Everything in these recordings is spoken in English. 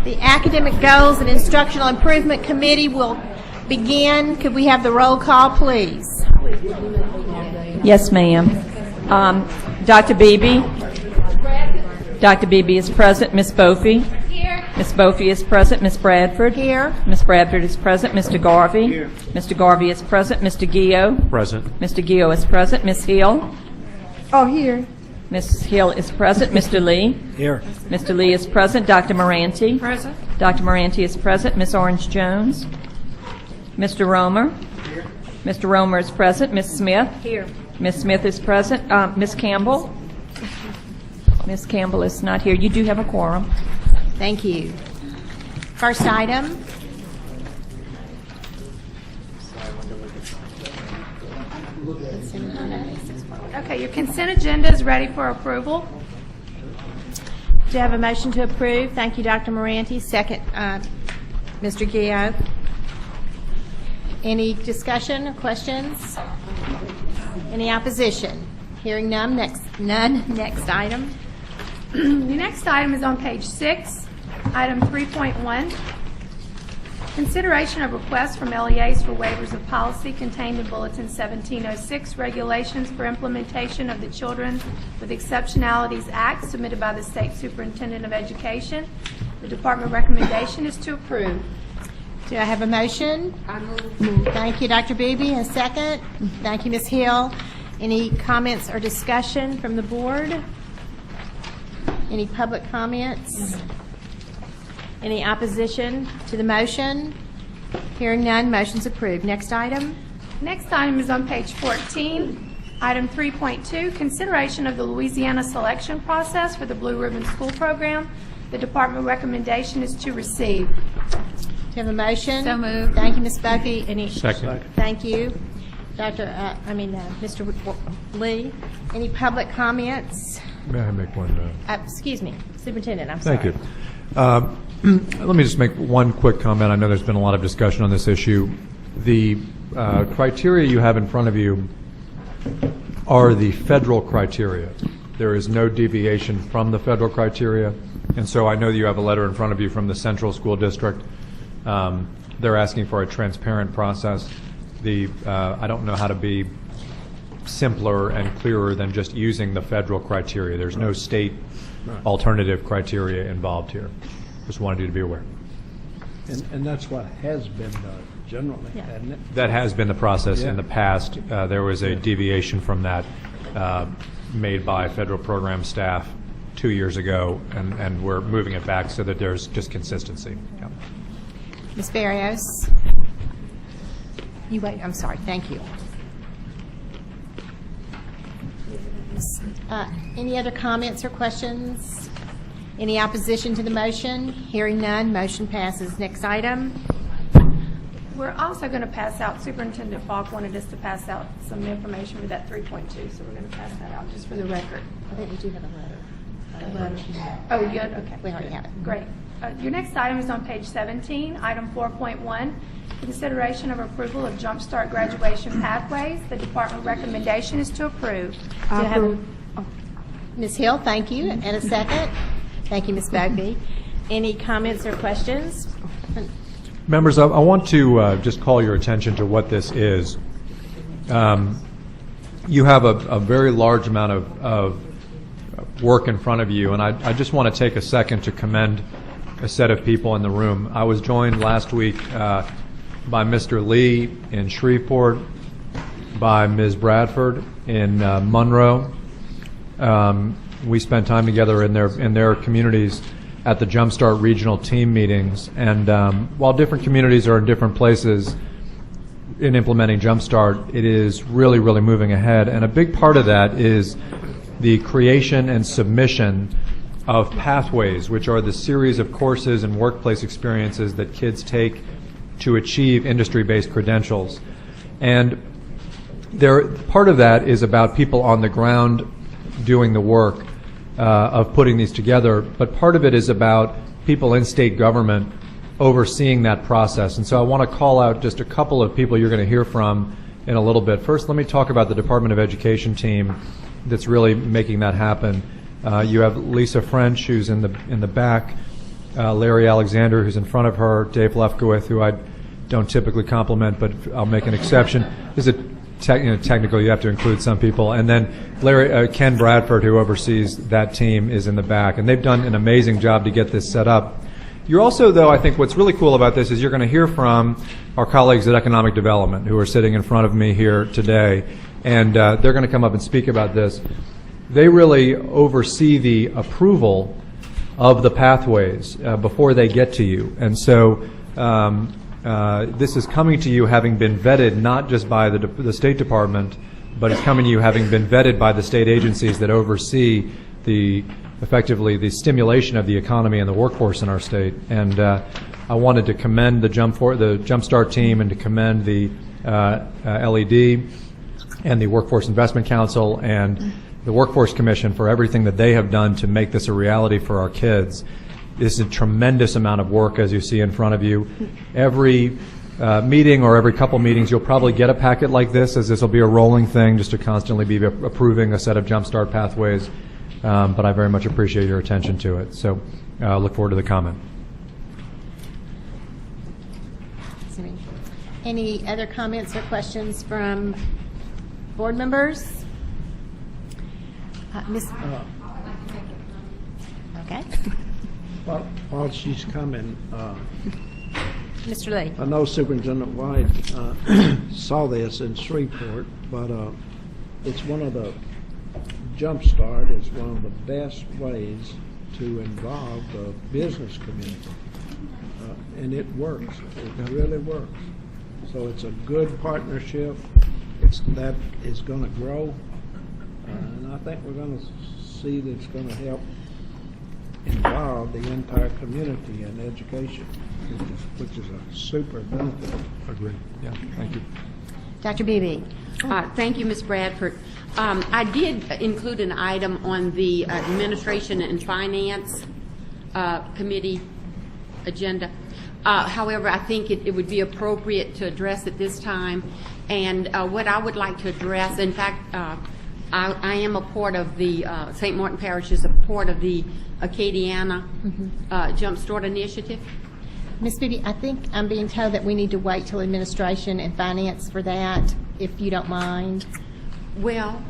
The Academic Goals and Instructional Improvement Committee will begin. Could we have the roll call, please? Yes, ma'am. Dr. Beebe? Dr. Beebe is present. Ms. Bofi? Here. Ms. Bofi is present. Ms. Bradford? Here. Ms. Bradford is present. Mr. Garvey? Here. Mr. Garvey is present. Mr. Gio? Present. Mr. Gio is present. Ms. Hill? Oh, here. Ms. Hill is present. Mr. Lee? Here. Mr. Lee is present. Dr. Moranti? Present. Dr. Moranti is present. Ms. Orange Jones? Mr. Romer? Here. Mr. Romer is present. Ms. Smith? Here. Ms. Smith is present. Ms. Campbell? Ms. Campbell is not here. You do have a quorum. Thank you. First item. Okay, your consent agenda is ready for approval. Do you have a motion to approve? Thank you, Dr. Moranti. Second, Mr. Gio. Any discussion or questions? Any opposition? Hearing none. Next item. The next item is on page 6, item 3.1. Consideration of requests from LEAs for waivers of policy contained in Bulletin 1706, Regulations for Implementation of the Children with Exceptionalities Act, submitted by the State Superintendent of Education. The department recommendation is to approve. Do I have a motion? Thank you, Dr. Beebe. A second? Thank you, Ms. Hill. Any comments or discussion from the board? Any public comments? Any opposition to the motion? Hearing none, motion's approved. Next item. Next item is on page 14, item 3.2, consideration of the Louisiana selection process for the Blue Ribbon School Program. The department recommendation is to receive. Do you have a motion? So moved. Thank you, Ms. Buffy. Any? Second. Thank you. Mr. Lee. Any public comments? May I make one? Excuse me, Superintendent, I'm sorry. Thank you. Let me just make one quick comment. I know there's been a lot of discussion on this issue. The criteria you have in front of you are the federal criteria. There is no deviation from the federal criteria. And so I know that you have a letter in front of you from the Central School District. They're asking for a transparent process. I don't know how to be simpler and clearer than just using the federal criteria. There's no state alternative criteria involved here. Just wanted you to be aware. And that's what has been done generally, hasn't it? That has been the process Yeah. in the past. There was a deviation from that made by federal program staff 2 years ago, and we're moving it back so that there's just consistency. Yeah. Ms. Barrios? You wait, I'm sorry, thank you. Any other comments or questions? Any opposition to the motion? Hearing none, motion passes. Next item. We're also going to pass out, Superintendent Falk wanted us to pass out some information with that 3.2, so we're going to pass that out just for the record. I think we do have a letter. Oh, you good? Okay. We already have it. Great. Your next item is on page 17, item 4.1, consideration of approval of Jumpstart graduation pathways. The department recommendation is to approve. Do I have Ms. Hill, thank you. And a second? Thank you, Ms. Bagby. Any comments or questions? Members, I want to just call your attention to what this is. You have a very large amount of work in front of you, and I just want to take a second to commend a set of people in the room. I was joined last week by Mr. Lee in Shreveport, by Ms. Bradford in Monroe. We spent time together in their communities at the Jumpstart regional team meetings, and while different communities are in different places in implementing Jumpstart, it is really, really moving ahead. And a big part of that is the creation and submission of pathways, which are the series of courses and workplace experiences that kids take to achieve industry-based credentials. And part of that is about people on the ground doing the work of putting these together, but part of it is about people in state government overseeing that process. And so I want to call out just a couple of people you're going to hear from in a little bit. First, let me talk about the Department of Education team that's really making that happen. You have Lisa French, who's in the back. Larry Alexander, who's in front of her, Dave Lefkowith, who I don't typically compliment, but I'll make an exception. This is technical, you have to include some people. And then Ken Bradford, who oversees that team, is in the back. And they've done an amazing job to get this set up. You're also, though, I think what's really cool about this is you're going to hear from our colleagues at Economic Development who are sitting in front of me here today. And they're going to come up and speak about this. They really oversee the approval of the pathways before they get to you. And so this is coming to you having been vetted not just by the State Department, but it's coming to you having been vetted by the state agencies that oversee effectively the stimulation of the economy and the workforce in our state. And I wanted to commend the Jumpstart team and to commend the LED and the Workforce Investment Council and the Workforce Commission for everything that they have done to make this a reality for our kids. This is a tremendous amount of work, as you see in front of you. Every meeting or every couple meetings, you'll probably get a packet like this, as this will be a rolling thing just to constantly be approving a set of Jumpstart pathways. But I very much appreciate your attention to it. So look forward to the comment. Any other comments or questions from board members? Okay. Well, while she's coming, Mr. Lee. I know Superintendent White saw this in Shreveport, but it's one of the Jumpstart is one of the best ways to involve the business community, and it works. It really works. So it's a good partnership. That is going to grow, and I think we're going to see that it's going to help involve the entire community in education, which is a super benefit. Agreed. Yeah, thank you. Dr. Beebe. Thank you, Ms. Bradford. I did include an item on the Administration and Finance Committee agenda. However, I think it would be appropriate to address it this time. And what I would like to address, in fact, I am a part of the, St. Martin Parish is a part of the Acadiana Jumpstart Initiative. Ms. Beebe, I think I'm being told that we need to wait till administration and finance for that, if you don't mind. Well,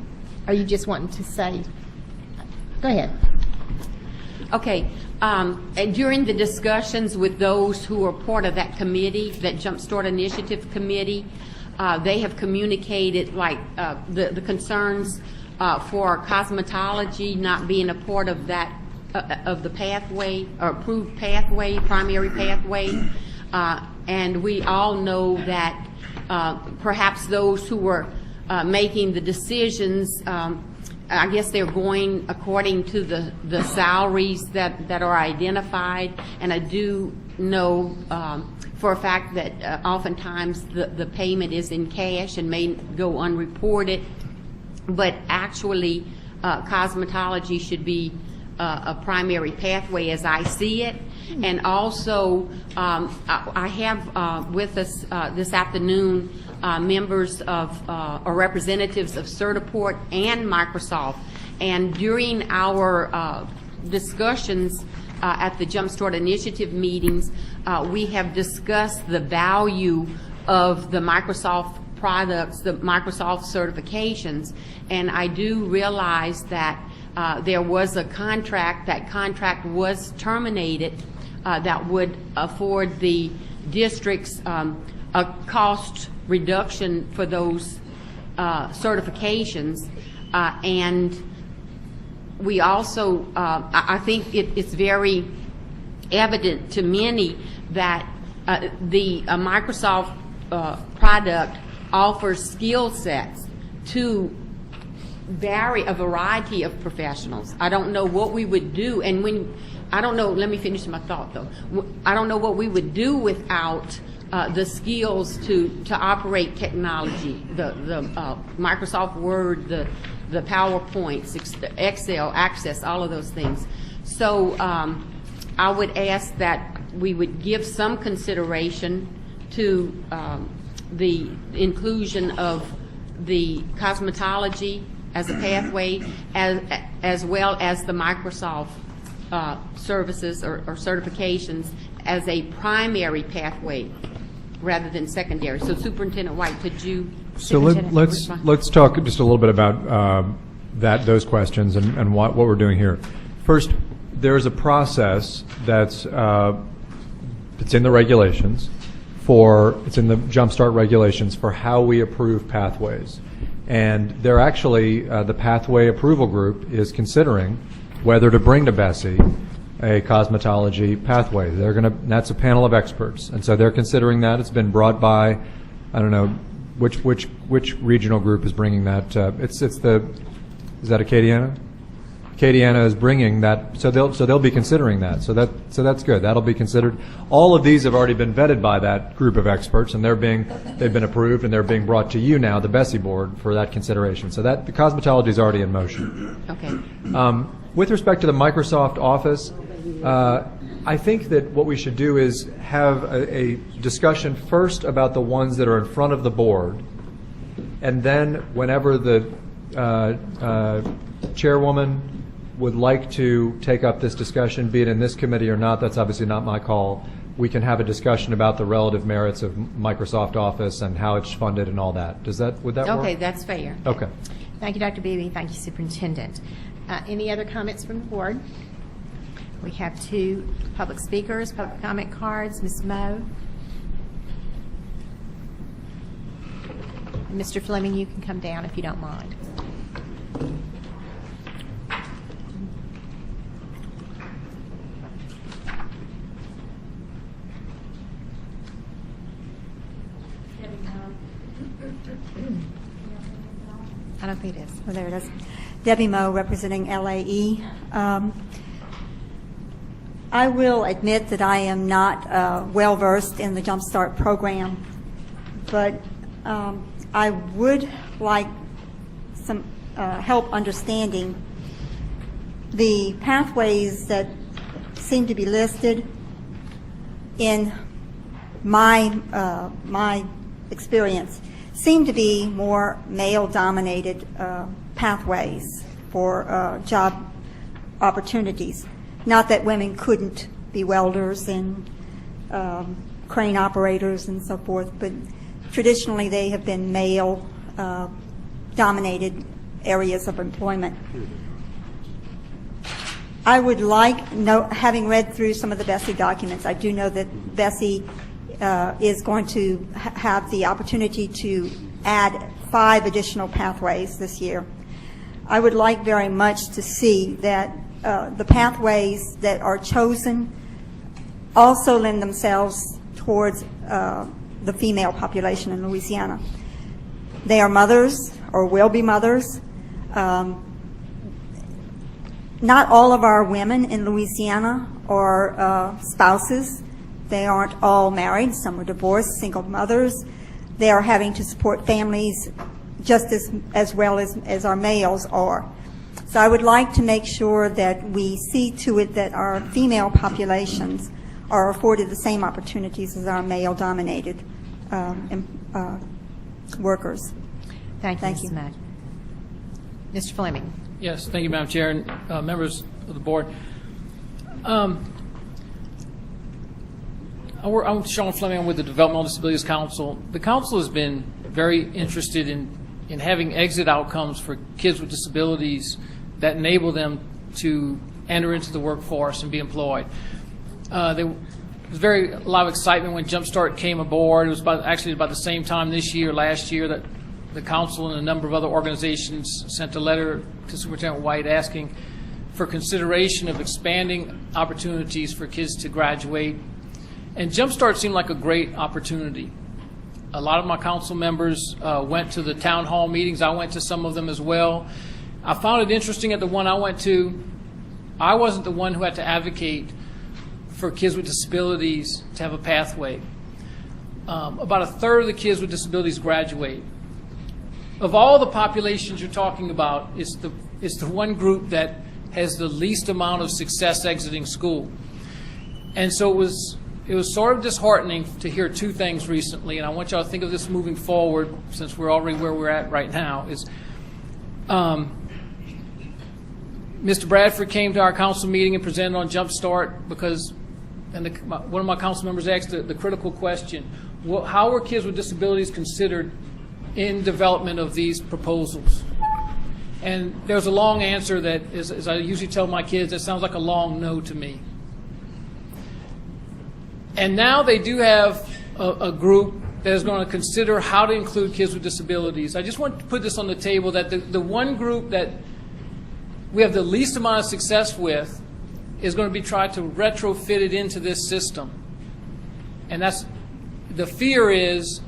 Are you just wanting to say? Go ahead. okay. And during the discussions with those who are part of that committee, that Jumpstart Initiative Committee, they have communicated like the concerns for cosmetology not being a part of that of the pathway or approved pathway, primary pathway, and we all know that perhaps those who were making the decisions, I guess they're going according to the salaries that are identified, and I do know for a fact that oftentimes the payment is in cash and may go unreported, but actually cosmetology should be a primary pathway as I see it. And also I have with us this afternoon members of or representatives of Certiport and Microsoft, and during our discussions at the Jumpstart Initiative meetings, we have discussed the value of the Microsoft products, the Microsoft certifications, and I do realize that there was a contract, that contract was terminated, that would afford the districts a cost reduction for those certifications, and we also, I think it's very evident to many that the Microsoft product offers skill sets to a variety of professionals. I don't know what we would do, and I don't know, let me finish my thought though. I don't know what we would do without the skills to operate technology, the Microsoft Word, the PowerPoints, Excel, Access, all of those things. So I would ask that we would give some consideration to the inclusion of the cosmetology as a pathway, as well as the Microsoft services or certifications as a primary pathway rather than secondary. So Superintendent White, could you? So let's talk just a little bit about those questions and what we're doing here. First, there's a process that's it's in the regulations it's in the Jumpstart regulations for how we approve pathways. And they're actually, the pathway approval group is considering whether to bring to BESE a cosmetology pathway. That's a panel of experts. And so they're considering that. It's been brought by, I don't know, which regional group is bringing that? Is that Acadiana? Acadiana is bringing that, so they'll be considering that. So that's good. That'll be considered. All of these have already been vetted by that group of experts, and they've been approved, and they're being brought to you now, the BESE board, for that consideration. So the cosmetology is already in motion. Okay. With respect to the Microsoft Office, I think that what we should do is have a discussion first about the ones that are in front of the board, and then whenever the chairwoman would like to take up this discussion, be it in this committee or not, that's obviously not my call, we can have a discussion about the relative merits of Microsoft Office and how it's funded and all that. Would that work? Okay, that's fair. Okay. Thank you, Dr. Beebe. Thank you, Superintendent. Any other comments from the board? We have 2 public speakers, public comment cards. Ms. Moe. And Mr. Fleming, you can come down if you don't mind. I don't think it is. Well, there it is. Debbie Moe, representing LAE. I will admit that I am not well-versed in the Jumpstart program, but I would like some help understanding the pathways that seem to be listed in my experience seem to be more male-dominated pathways for job opportunities. Not that women couldn't be welders and crane operators and so forth, but traditionally they have been male-dominated areas of employment. I would like, having read through some of the BESE documents, I do know that BESE is going to have the opportunity to add 5 additional pathways this year. I would like very much to see that the pathways that are chosen also lend themselves towards the female population in Louisiana. They are mothers or will be mothers. Not all of our women in Louisiana are spouses. They aren't all married. Some are divorced, single mothers. They are having to support families just as well as our males are. So I would like to make sure that we see to it that our female populations are afforded the same opportunities as our male-dominated workers. Thank you, Thank Ms. you. Moe. Mr. Fleming. Yes, thank you, Madam Chair, and members of the board. I'm Sean Fleming. I'm with the Developmental Disabilities Council. The council has been very interested in having exit outcomes for kids with disabilities that enable them to enter into the workforce and be employed. There was a lot of excitement when Jumpstart came aboard. It was actually about the same time last year, that the council and a number of other organizations sent a letter to Superintendent White asking for consideration of expanding opportunities for kids to graduate. And Jumpstart seemed like a great opportunity. A lot of my council members went to the town hall meetings. I went to some of them as well. I found it interesting at the one I went to, I wasn't the one who had to advocate for kids with disabilities to have a pathway. About a third of the kids with disabilities graduate. Of all the populations you're talking about, it's the one group that has the least amount of success exiting school. And so it was sort of disheartening to hear 2 things recently, and I want y'all to think of this moving forward, since we're already where we're at right now, is Mr. Bradford came to our council meeting and presented on Jump Start because, and one of my council members asked the critical question, how are kids with disabilities considered in development of these proposals? And there's a long answer that, as I usually tell my kids, that sounds like a long no to me. And now they do have a group that is going to consider how to include kids with disabilities. I just want to put this on the table that the one group that we have the least amount of success with is going to be trying to retrofit it into this system. And that's, the fear is,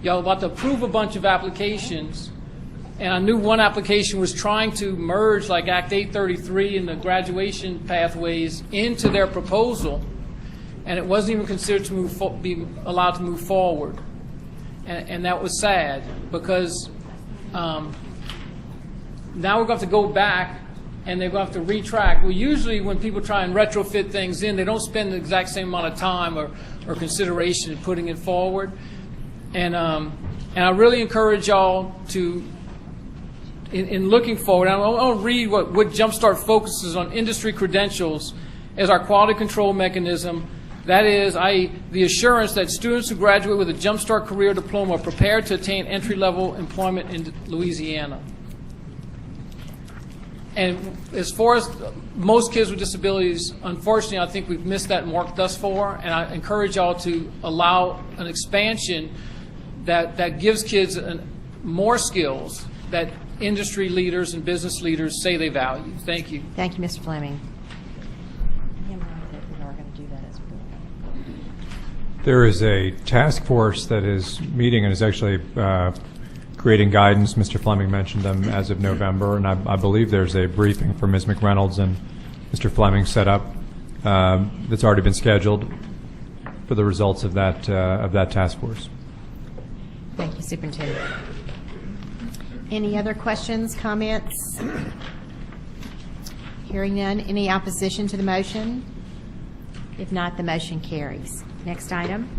y'all about to approve a bunch of applications, and I knew one application was trying to merge like Act 833 and the graduation pathways into their proposal, and it wasn't even considered to be allowed to move forward. And that was sad, because now we're going to have to go back and they're going to have to retrack. Well, usually when people try and retrofit things in, they don't spend the exact same amount of time or consideration in putting it forward. And I really encourage y'all to, in looking forward, I want to read what Jumpstart focuses on: industry credentials as our quality control mechanism. That is, i.e., the assurance that students who graduate with a Jumpstart career diploma are prepared to attain entry-level employment in Louisiana. And as far as most kids with disabilities, unfortunately, I think we've missed that mark thus far, and I encourage y'all to allow an expansion that gives kids more skills that industry leaders and business leaders say they value. Thank you. Thank you, Mr. Fleming. There is a task force that is meeting and is actually creating guidance. Mr. Fleming mentioned them as of November, and I believe there's a briefing for Ms. McReynolds and Mr. Fleming set up that's already been scheduled for the results of that task force. Thank you, Superintendent. Any other questions, comments? Hearing none. Any opposition to the motion? If not, the motion carries. Next item.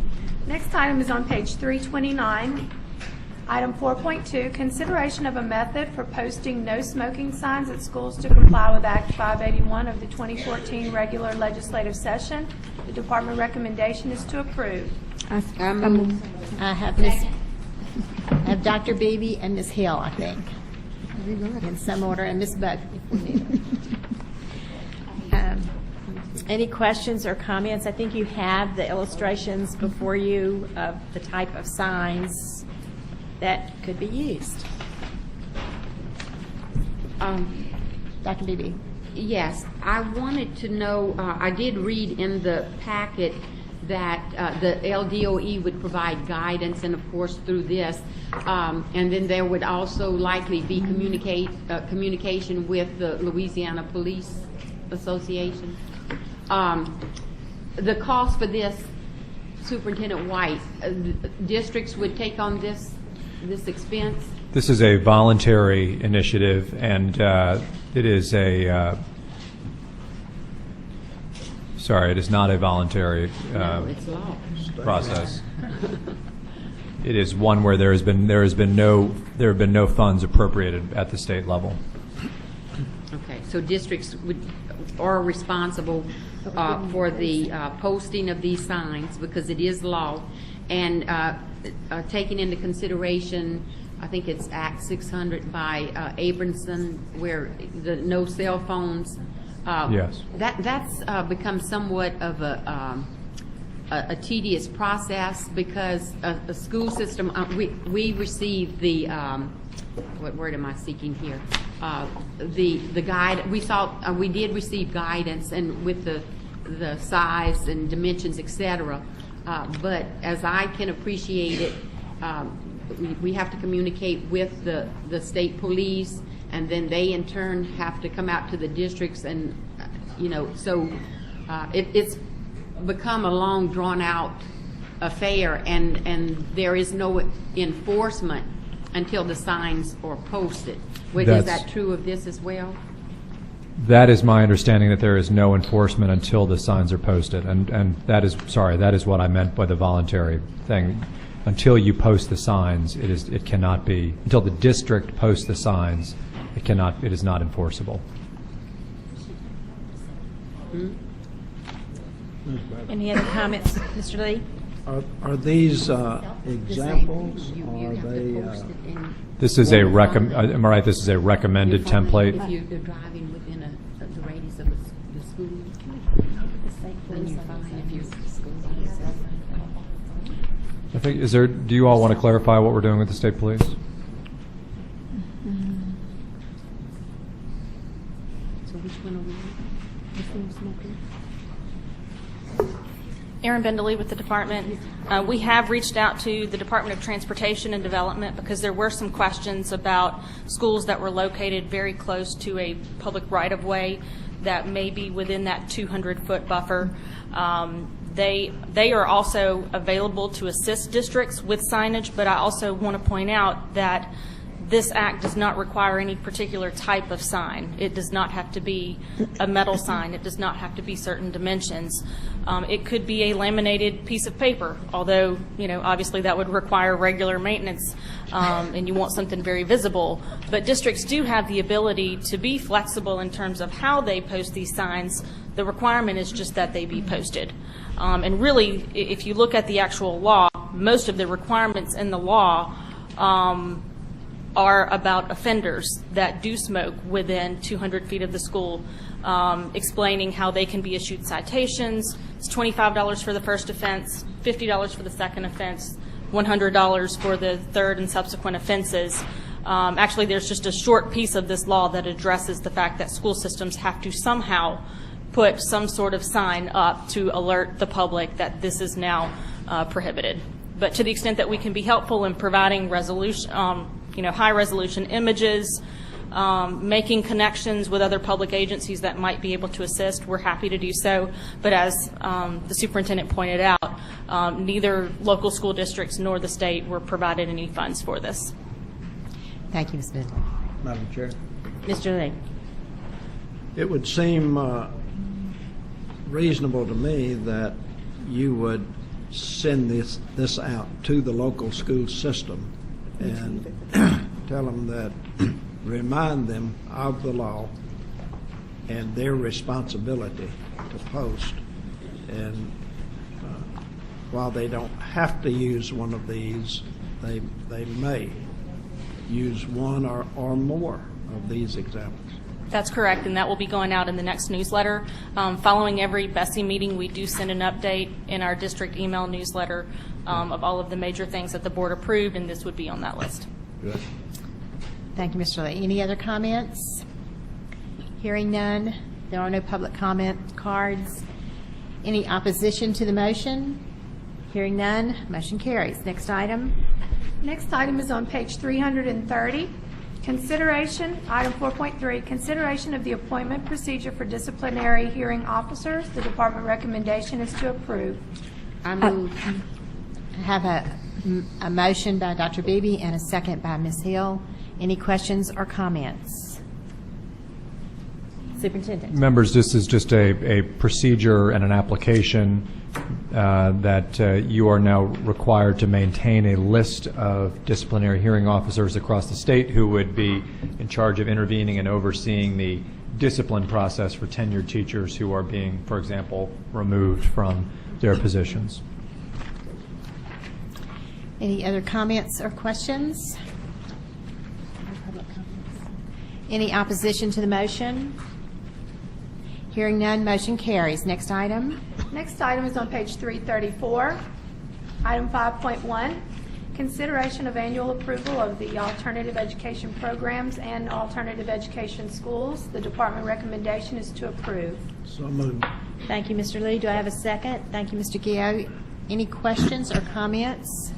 Next item is on page 329. Item 4.2, consideration of a method for posting no smoking signs at schools to comply with Act 581 of the 2014 regular legislative session. The department recommendation is to approve. I have Dr. Beebe and Ms. Hill, I think, in some order, and Ms. Buck, if we need it. Any questions or comments? I think you have the illustrations before you of the type of signs that could be used. Dr. Beebe. Yes, I wanted to know, I did read in the packet that the LDOE would provide guidance, and of course through this, and then there would also likely be communication with the Louisiana Police Association. The cost for this, Superintendent White, districts would take on this expense? This is a voluntary initiative, and it is a sorry, it is not a voluntary It's law. process. It is one where there have been no funds appropriated at the state level. Okay, so districts are responsible for the posting of these signs because it is law, and taking into consideration, I think it's Act 600 by Abramson, where the no cell phones. Yes. That's become somewhat of a tedious process because the school system. We received the what word am I seeking here? The guide. We did receive guidance and with the size and dimensions, etc. But as I can appreciate it, we have to communicate with the state police, and then they in turn have to come out to the districts, and so it's become a long drawn out affair, and there is no enforcement until the signs are posted. Is that true of this as well? That is my understanding, that there is no enforcement until the signs are posted, and that is what I meant by the voluntary thing. Until you post the signs, it cannot be, until the district posts the signs, it is not enforceable. Any other comments, Mr. Lee? Are these examples, or are they? This is am I right? This is a recommended template. If you're driving within the radius of the school, then you're fine if you're I think, do you all want to clarify what we're doing with the state police? So which one are we on? Which one is smoking? Erin Bendeley with the department. We have reached out to the Department of Transportation and Development because there were some questions about schools that were located very close to a public right-of-way that may be within that 200-foot buffer. They are also available to assist districts with signage, but I also want to point out that this act does not require any particular type of sign. It does not have to be a metal sign. It does not have to be certain dimensions. It could be a laminated piece of paper, although, obviously that would require regular maintenance, and you want something very visible. But districts do have the ability to be flexible in terms of how they post these signs. The requirement is just that they be posted. And really, if you look at the actual law, most of the requirements in the law are about offenders that do smoke within 200 feet of the school, explaining how they can be issued citations. It's $25 for the first offense, $50 for the second offense, $100 for the third and subsequent offenses. Actually, there's just a short piece of this law that addresses the fact that school systems have to somehow put some sort of sign up to alert the public that this is now prohibited. But to the extent that we can be helpful in providing resolution, high-resolution images, making connections with other public agencies that might be able to assist, we're happy to do so. But as the superintendent pointed out, neither local school districts nor the state were provided any funds for this. Thank you, Ms. Bendeley. Madam Chair. Mr. Lee? It would seem reasonable to me that you would send this out to the local school system and tell them that, remind them of the law and their responsibility to post. And while they don't have to use one of these, they may use one or more of these examples. That's correct, and that will be going out in the next newsletter. Following every BESE meeting, we do send an update in our district email newsletter of all of the major things that the board approved, and this would be on that list. Good. Thank you, Mr. Lee. Any other comments? Hearing none, there are no public comment cards. Any opposition to the motion? Hearing none, motion carries. Next item. Next item is on page 330. Consideration, item 4.3, consideration of the appointment procedure for disciplinary hearing officers. The department recommendation is to approve. I move. I have a motion by Dr. Beebe and a second by Ms. Hill. Any questions or comments? Superintendent. Members, this is just a procedure and an application that you are now required to maintain a list of disciplinary hearing officers across the state who would be in charge of intervening and overseeing the discipline process for tenured teachers who are being, for example, removed from their positions. Any other comments or questions? Any opposition to the motion? Hearing none, motion carries. Next item. Next item is on page 334. Item 5.1, consideration of annual approval of the alternative education programs and alternative education schools. The department recommendation is to approve. So moved. Thank you, Mr. Lee. Do I have a second? Thank you, Mr. Gio. Any questions or comments?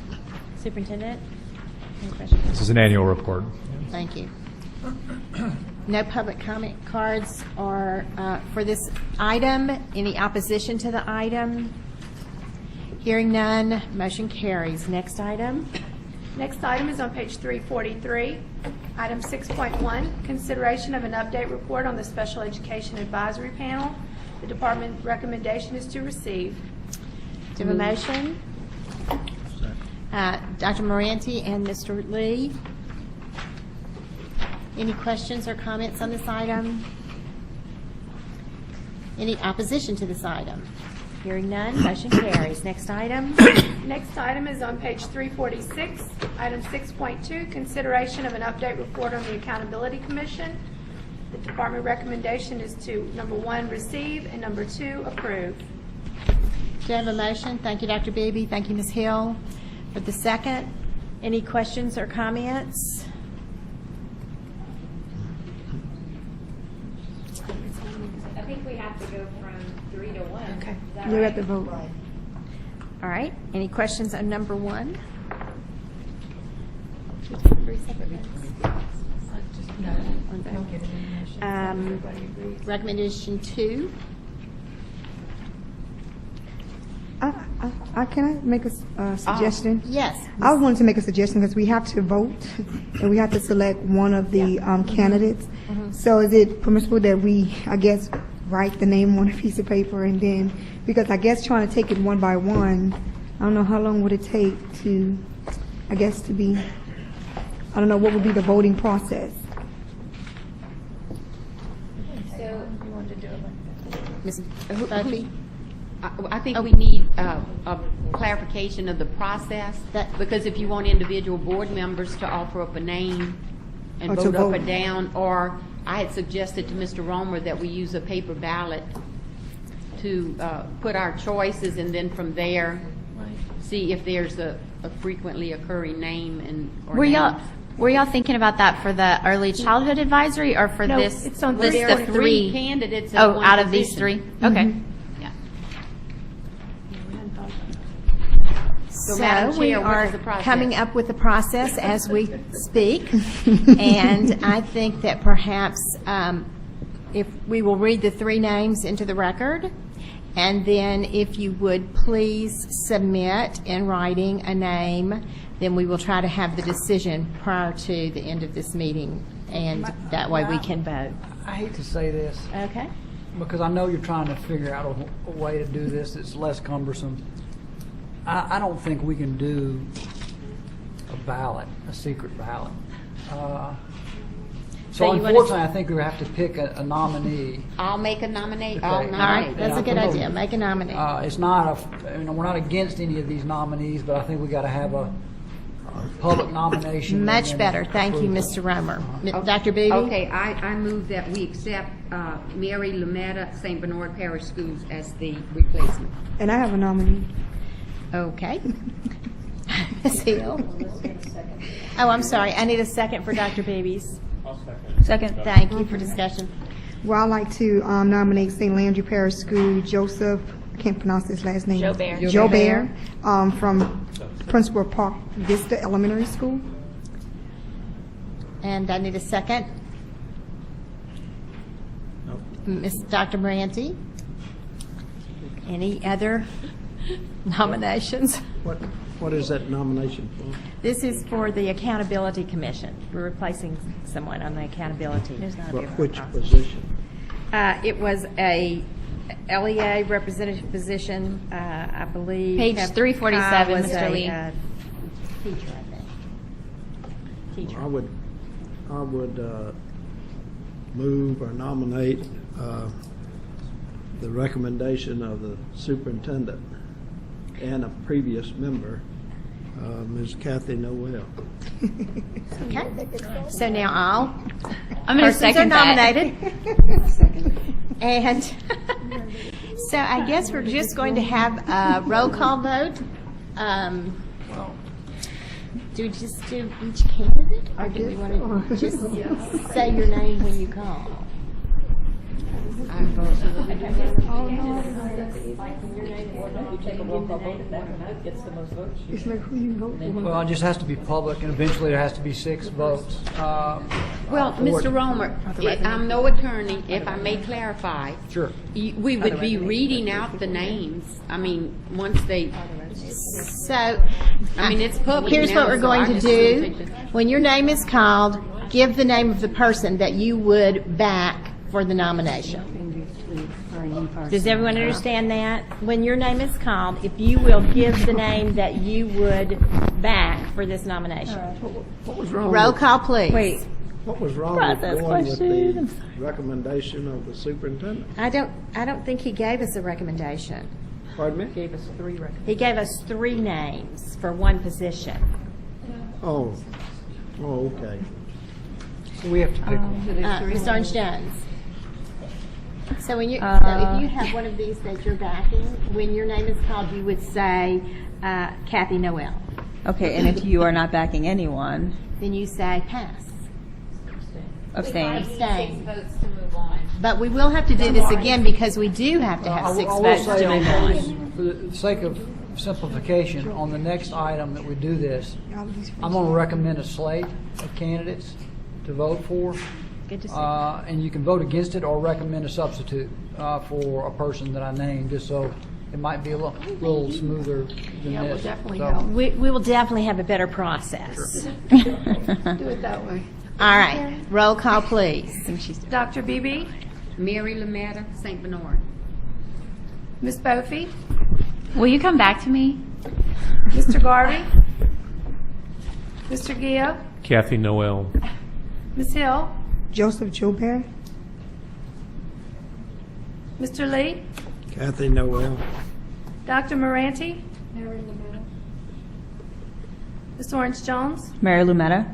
Superintendent? Any questions? This is an annual report. Thank you. No public comment cards are for this item. Any opposition to the item? Hearing none, motion carries. Next item. Next item is on page 343. Item 6.1, consideration of an update report on the Special Education Advisory Panel. The department recommendation is to receive. Do you have a motion? Dr. Moranti and Mr. Lee. Any questions or comments on this item? Any opposition to this item? Hearing none, motion carries. Next item. Next item is on page 346, item 6.2, consideration of an update report on the Accountability Commission. The department recommendation is to, number 1, receive, and number 2, approve. Do I have a motion? Thank you, Dr. Beebe. Thank you, Ms. Hill. For the second, any questions or comments? I think we have to go from 3 to 1. Okay. You got the vote. All right. Any questions on number 1? Recommendation 2. Can I make a suggestion? Yes. I wanted to make a suggestion because we have to vote and we have to select one of the candidates. So is it permissible that we, I guess, write the name on a piece of paper and then, because I guess trying to take it one by one, I don't know how long would it take to, I guess, to be, I don't know, what would be the voting process? Ms. Buffy? I think we need a clarification of the process, That- because if you want individual board members to offer up a name and Or to vote up or vote. down, or I had suggested to Mr. Romer that we use a paper ballot to put our choices, and then from there, see if there's a frequently occurring name and or Were y'all names. thinking about that for the early childhood advisory or for No, this it's on list There of are 3? candidates in Oh, one out of these position. 3? Okay. Yeah. So, Madam So we Chair, what are is the process? coming up with the process as we speak. And I think that perhaps if we will read the 3 names into the record, and then if you would please submit in writing a name, then we will try to have the decision prior to the end of this meeting, and that way we can vote. I hate to say this, Okay? because I know you're trying to figure out a way to do this that's less cumbersome. I don't think we can do a ballot, a secret ballot. So you wanna- unfortunately, I think we have to pick a nominee. I'll make a nominate. Okay. I'll All All right, nominate. that's a good idea. Make a nominee. It's not we're not against any of these nominees, but I think we got to have a public nomination. and Much then better. Thank you, approve it. Mr. Romer. Dr. Beebe? Okay, I move that we accept Mary Lametta, St. Bernard Parish Schools as the replacement. And I have a nominee. Okay. Ms. Hill? Oh, I'm sorry. I need a second for Dr. Beebe's. Second. Thank you for discussion. Well, I'd like to nominate St. Landry Parish School, Joseph, I can't pronounce his last name. Jobert. Jobert, from Principal Park Vista Elementary School. And I need a second. Ms. Dr. Branty? Any other nominations? What is that nomination for? This is for the Accountability Commission. We're replacing someone on the Accountability. Which position? It was a LEA representative position, I believe. Page 347, Kai was Mr. a, Lee. Teacher, I think. Teacher. I would move or nominate the recommendation of the superintendent and a previous member, Ms. Kathy Noel. Okay. So now I'm going to second are that. nominated. And so I guess we're just going to have a roll call vote. Do we just do each candidate, or do we want to just say your name when you call? It's like who you vote for. Well, it just has to be public, and eventually there has to be 6 votes. Well, Mr. Romer, I'm no attorney, if I may clarify. Sure. We would be reading out the names, I mean, once they, So, I mean, it's public here's now, what we're so going I to just do. wouldn't take the- When your name is called, give the name of the person that you would back for the nomination. Does everyone understand that? When your name is called, if you will give the name that you would back for this nomination. What was wrong? Roll call, please. Wait, What was wrong with Process going with question. the recommendation of the superintendent? I don't think he gave us a recommendation. Pardon me? He gave us 3 names for one position. Oh, okay. So we have to pick one. Ms. Orange-Jones. So when you, so if you have one of these that you're backing, when your name is called, you would say Kathy Noel. Okay, and if you are not backing anyone, Then you say pass. abstain. Abstain. But we will have to do this again because we do have to have 6 I will votes say to on move on. this, for the sake of simplification, on the next item that we do this, I'm going to recommend a slate of candidates to vote for. Good to see. And you can vote against it or recommend a substitute for a person that I named, just so it might be a little smoother than Yeah, we'll this. definitely So- help. We will definitely have a better process. Do it that way. All right, roll call, please. Dr. Beebe, Mary Lametta, St. Bernard. Ms. Bofi, Will you come back to me? Mr. Garvey, Mr. Gio, Kathy Noel. Ms. Hill, Joseph Joubert, Mr. Lee, Kathy Noel. Dr. Moranti, Ms. Orange-Jones, Mary Lumetta.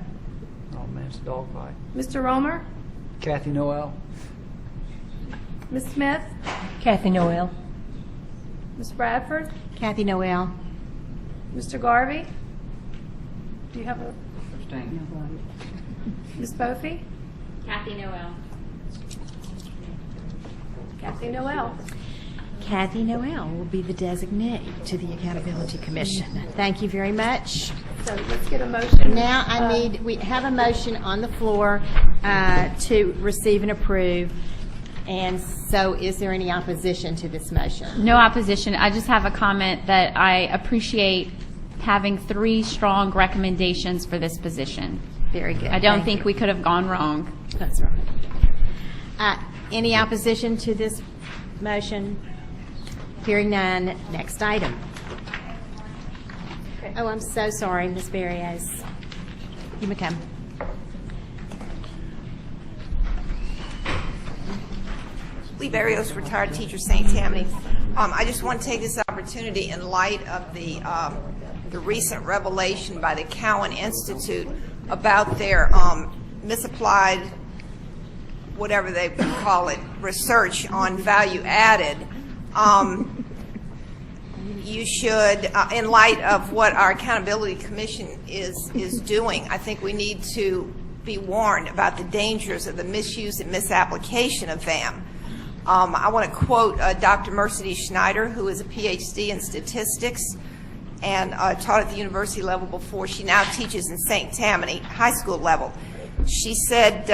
Oh, man, it's a dogfight. Mr. Romer, Kathy Noel. Ms. Smith, Kathy Noel. Ms. Bradford, Kathy Noel. Mr. Garvey. Do you have a, Ms. Bofi? Kathy Noel. Kathy Noel. Kathy Noel will be the designee to the Accountability Commission. Thank you very much. So let's get a motion. Now we have a motion on the floor to receive and approve. And so is there any opposition to this motion? No opposition. I just have a comment that I appreciate having 3 strong recommendations for this position. Very good. I don't Thank think you. we could have gone wrong. That's right. Any opposition to this motion? Hearing none, next item. Oh, I'm so sorry, Ms. Barrios. You may come. Lee Barrios, retired teacher, St. Tammany. I just want to take this opportunity in light of the recent revelation by the Cowan Institute about their misapplied, whatever they call it, research on value added. You should, in light of what our Accountability Commission is doing, I think we need to be warned about the dangers of the misuse and misapplication of VAM. I want to quote Dr. Mercedes Schneider, who is a PhD in statistics and taught at the university level before. She now teaches in St. Tammany, high school level. She said,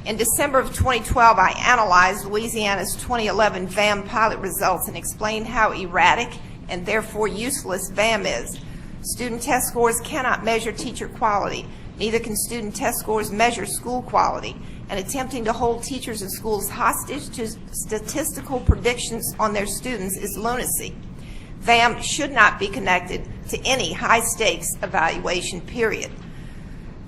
in December of 2012, I analyzed Louisiana's 2011 VAM pilot results and explained how erratic and therefore useless VAM is. Student test scores cannot measure teacher quality. Neither can student test scores measure school quality. And attempting to hold teachers and schools hostage to statistical predictions on their students is lunacy. VAM should not be connected to any high-stakes evaluation, period.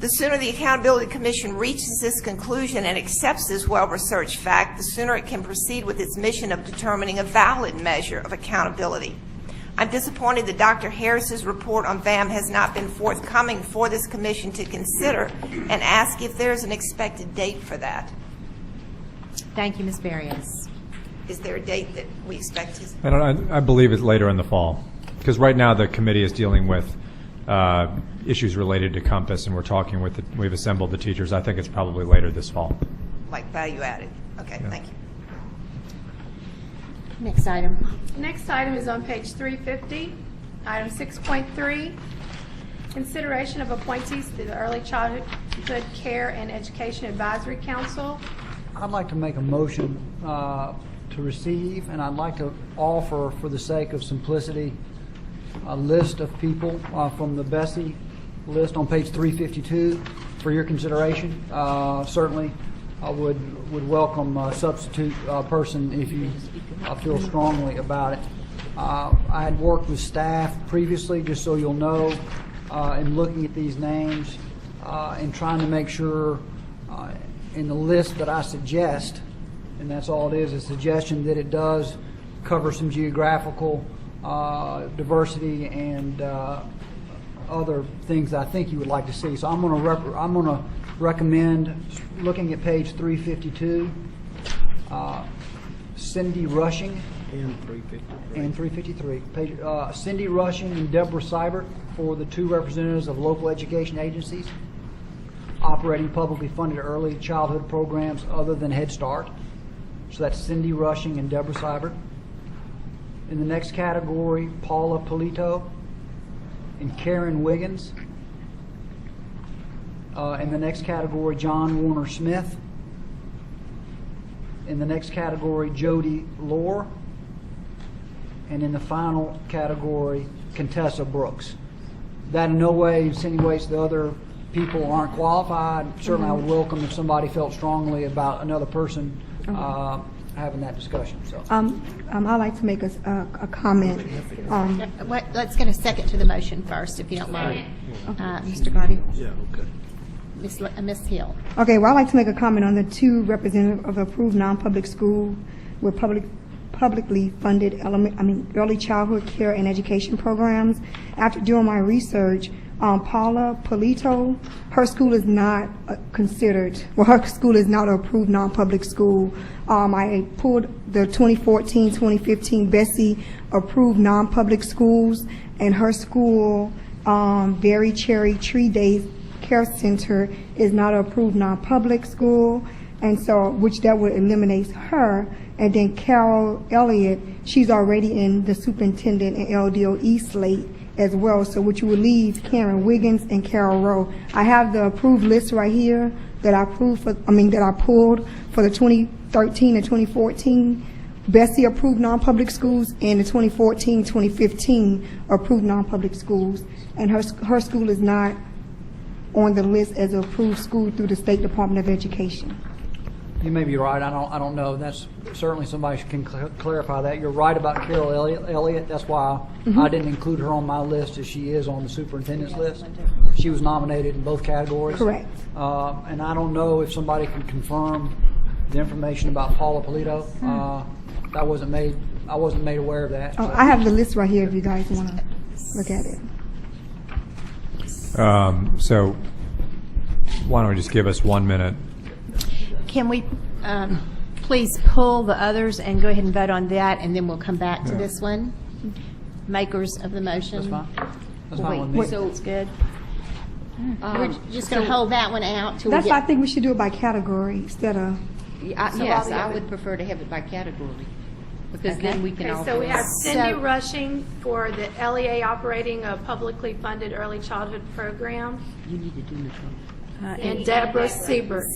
The sooner the Accountability Commission reaches this conclusion and accepts this well-researched fact, the sooner it can proceed with its mission of determining a valid measure of accountability. I'm disappointed that Dr. Harris's report on VAM has not been forthcoming for this commission to consider and ask if there's an expected date for that. Thank you, Ms. Barrios. Is there a date that we expect to? I believe it's later in the fall, because right now the committee is dealing with issues related to Compass, and we've assembled the teachers. I think it's probably later this fall. Like value added. Okay, Yeah. thank you. Next item. Next item is on page 350, item 6.3, consideration of appointees to the Early Childhood Care and Education Advisory Council. I'd like to make a motion to receive, and I'd like to offer, for the sake of simplicity, a list of people from the BESE list on page 352 for your consideration. Certainly, I would welcome a substitute person if you feel strongly about it. I had worked with staff previously, just so you'll know, in looking at these names and trying to make sure in the list that I suggest, and that's all it is, a suggestion that it does cover some geographical diversity and other things that I think you would like to see. So I'm going to recommend, looking at page 352, Cindy Rushing. And 353. And 353. Cindy Rushing and Deborah Seibert for the 2 representatives of local education agencies operating publicly funded early childhood programs other than Head Start. So that's Cindy Rushing and Deborah Seibert. In the next category, Paula Polito and Karen Wiggins. In the next category, John Warner Smith. In the next category, Jody Lohr. And in the final category, Contessa Brooks. That in no way insinuates the other people aren't qualified. Certainly I would welcome if somebody felt strongly about another person having that discussion. So I'd like to make a comment. Let's get a second to the motion first, if you don't mind. Mr. Garvey. Yeah, okay. Ms. Hill. Okay, well, I'd like to make a comment on the 2 representatives of approved non-public school with publicly funded early childhood care and education programs. After doing my research, Paula Polito, her school is not her school is not an approved non-public school. I pulled the 2014-2015 BESE approved non-public schools, and her school, Berry Cherry Tree Days Care Center, is not an approved non-public school, and so which that would eliminate her. And then Carol Elliott, she's already in the superintendent and LDOE slate as well, so which would leave Karen Wiggins and Carol Rowe. I have the approved list right here that I pulled for the 2013 and 2014 BESE approved non-public schools and the 2014-2015 approved non-public schools. And her school is not on the list as an approved school through the State Department of Education. you may be right. I don't know. That's certainly somebody can clarify that. You're right about Carol Elliott. That's why I didn't include her on my list, as she is on the superintendent's list. She was nominated in both categories. Correct. And I don't know if somebody can confirm the information about Paula Polito. I wasn't made aware of that. I have the list right here if you guys want to look at it. So why don't we just give us 1 minute? Can we please pull the others and go ahead and vote on that, and then we'll come back to this one? Makers of the motion. That's fine. That's fine with me. So it's good. We're just going to hold that one out till That's we why I get. think we should do it by category instead of. Yes, I would prefer to have it by category, because then we can all. Okay, so we have So- Cindy Rushing for the LEA operating a publicly funded early childhood program, You need to do Nicole. and Deborah Siebert.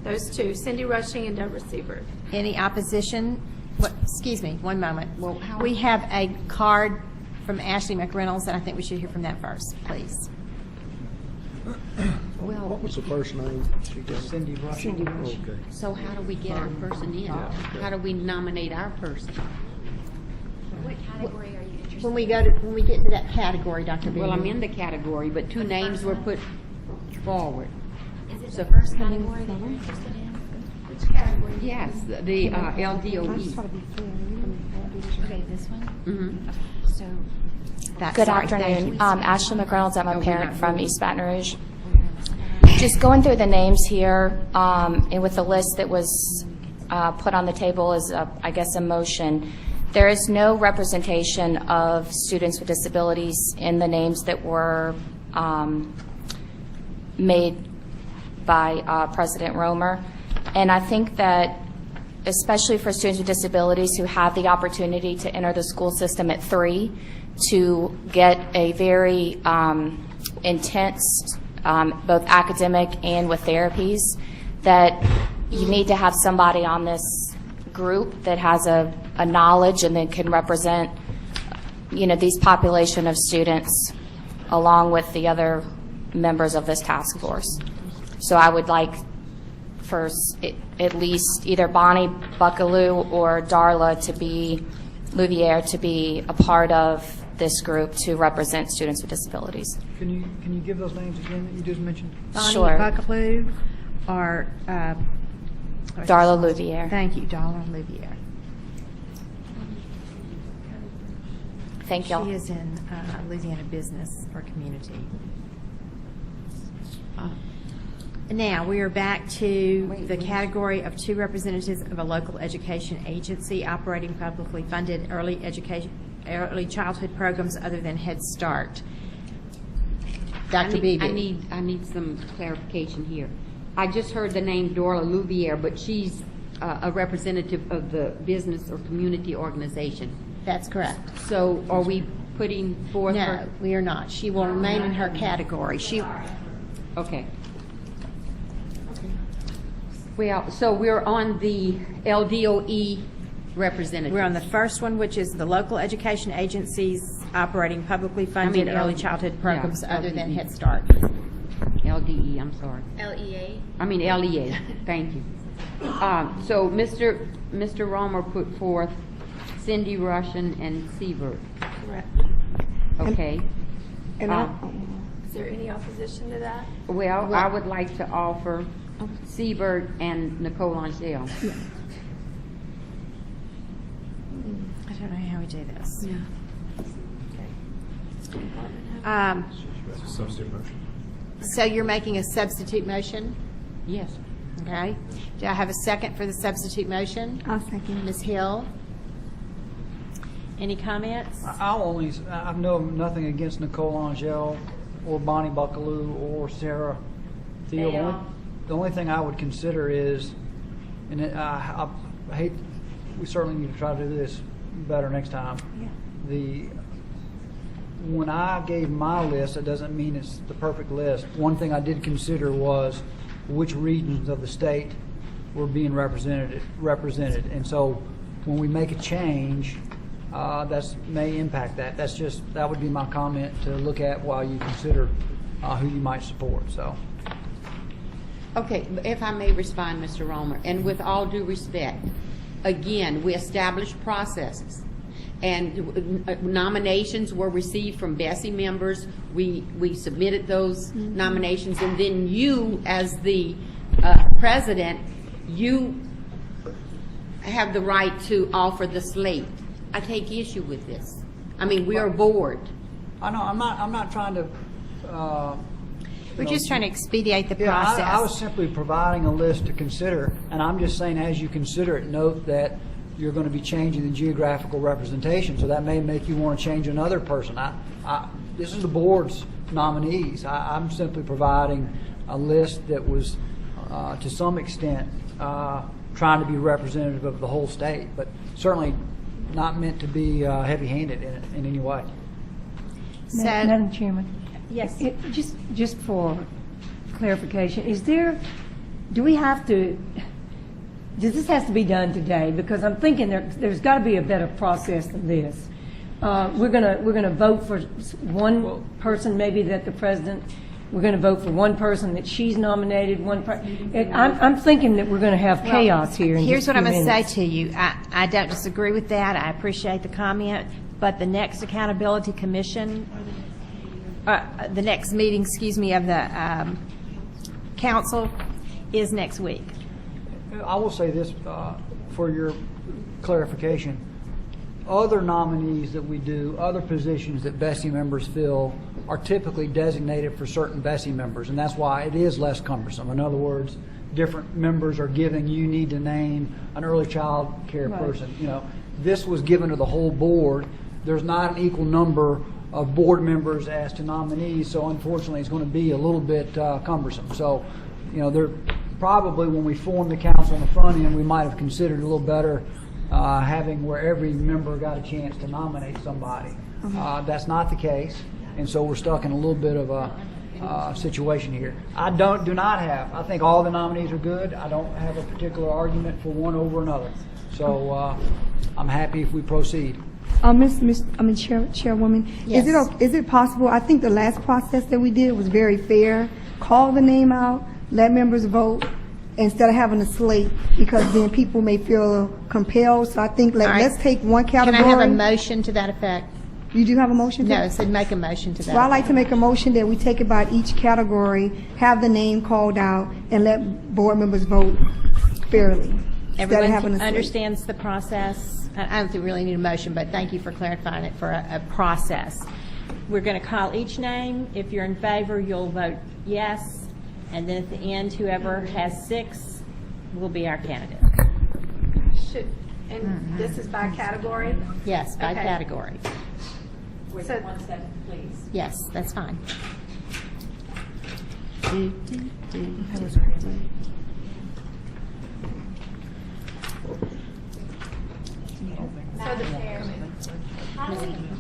Those two, Cindy Rushing and Deborah Siebert. Any opposition? Excuse me, one moment. We have a card from Ashley McReynolds, and I think we should hear from that first, please. What was the first name? Cindy Rushing. Okay. So how do we get our person in? How do we nominate our person? What category are you interested When we get to that category, Dr. Beatty. Well, I'm in the category, but two names were put forward. in? Is it the first category that you're interested in? Which category? Yes, the LDOE. Okay, this one? Mhm. So, Good Sorry, afternoon. thank you. Ashley McReynolds. I'm a parent from East Baton Rouge. Just going through the names here, and with the list that was put on the table as, I guess, a motion, there is no representation of students with disabilities in the names that were made by President Romer. And I think that, especially for students with disabilities who have the opportunity to enter the school system at 3, to get a very intense, both academic and with therapies, that you need to have somebody on this group that has a knowledge and that can represent, these population of students along with the other members of this task force. So I would like for at least either Bonnie Buckaloo or Darla Louviere to be a part of this group to represent students with disabilities. Can you give those names again that you just mentioned? Bonnie Sure. Buckaloo, are Darla Louvier. Thank you, Darla Louvier. Thank y'all. She is in Louisiana Business or Community. Now, we are back to the category of 2 representatives of a local education agency operating publicly funded early childhood programs other than Head Start. Dr. Beebe. I need some clarification here. I just heard the name Darla Louvier, but she's a representative of the business or community organization. That's correct. So are we putting forth her? No, we are not. She will remain in her category. Okay. Well, so we're on the LDOE representative. We're on the first one, which is the local education agencies operating publicly funded early childhood programs other than Head Start. LDE, I'm sorry. LEA. I mean LEA. Thank you. So Mr. Romer put forth Cindy Russian and Siebert. Correct. Okay. Is there any opposition to that? Well, I would like to offer Siebert and Nicole Angel. I don't know how we do this. Substitute motion. So you're making a substitute motion? Yes. Okay. Do I have a second for the substitute motion? I'll second. Ms. Hill? Any comments? I know nothing against Nicole Angel or Bonnie Buckaloo or Sarah Thiel. The only thing I would consider is, and I hate, we certainly need to try to do this better next time. When I gave my list, it doesn't mean it's the perfect list. One thing I did consider was which regions of the state were being represented. And so when we make a change, that may impact that. That would be my comment to look at while you consider who you might support. So. Okay, if I may respond, Mr. Romer, and with all due respect, again, we established processes, and nominations were received from BESE members. We submitted those nominations, and then you, as the president, you have the right to offer the slate. I take issue with this. I mean, we are bored. I know. I'm not trying to. We're just trying to expedite the process. I was simply providing a list to consider, and I'm just saying, as you consider it, note that you're going to be changing the geographical representation, so that may make you want to change another person. This is the board's nominees. I'm simply providing a list that was, to some extent, trying to be representative of the whole state, but certainly not meant to be heavy-handed in any way. So, Madam Chairman. yes. Just for clarification, does this have to be done today? Because I'm thinking there's got to be a better process than this. We're gonna vote for one person, maybe that the president. We're going to vote for one person that she's nominated. I'm thinking that we're going to have chaos here. Here's what I'm going to say to you. I don't disagree with that. I appreciate the comment, but the next accountability commission, the next meeting, of the council is next week. I will say this for your clarification. Other nominees that we do, other positions that BESE members fill, are typically designated for certain BESE members, and that's why it is less cumbersome. In other words, different members are given, you need to name an early child care person. This was given to the whole board. There's not an equal number of board members as to nominees, so unfortunately it's going to be a little bit cumbersome. So, there probably, when we formed the council on the front end, we might have considered a little better having where every member got a chance to nominate somebody. That's not the case, and so we're stuck in a little bit of a situation here. I think all the nominees are good. I don't have a particular argument for one over another. So I'm happy if we proceed. Chairwoman, yes. Is it possible? I think the last process that we did was very fair. Call the name out, let members vote, instead of having a slate, because then people may feel compelled. So I think let's take one category. Can I have a motion to that effect? You do have a motion? No, it said make a motion to that. Well, I'd like to make a motion that we take about each category, have the name called out, and let board members vote fairly. instead of having Everyone to understands the process? I don't think we really need a motion, but thank you for clarifying it for a process. We're going to call each name. If you're in favor, you'll vote yes, and then at the end, whoever has 6 will be our candidate. And this is by category? Yes, by Okay. category. So- One second, please. Yes, that's fine.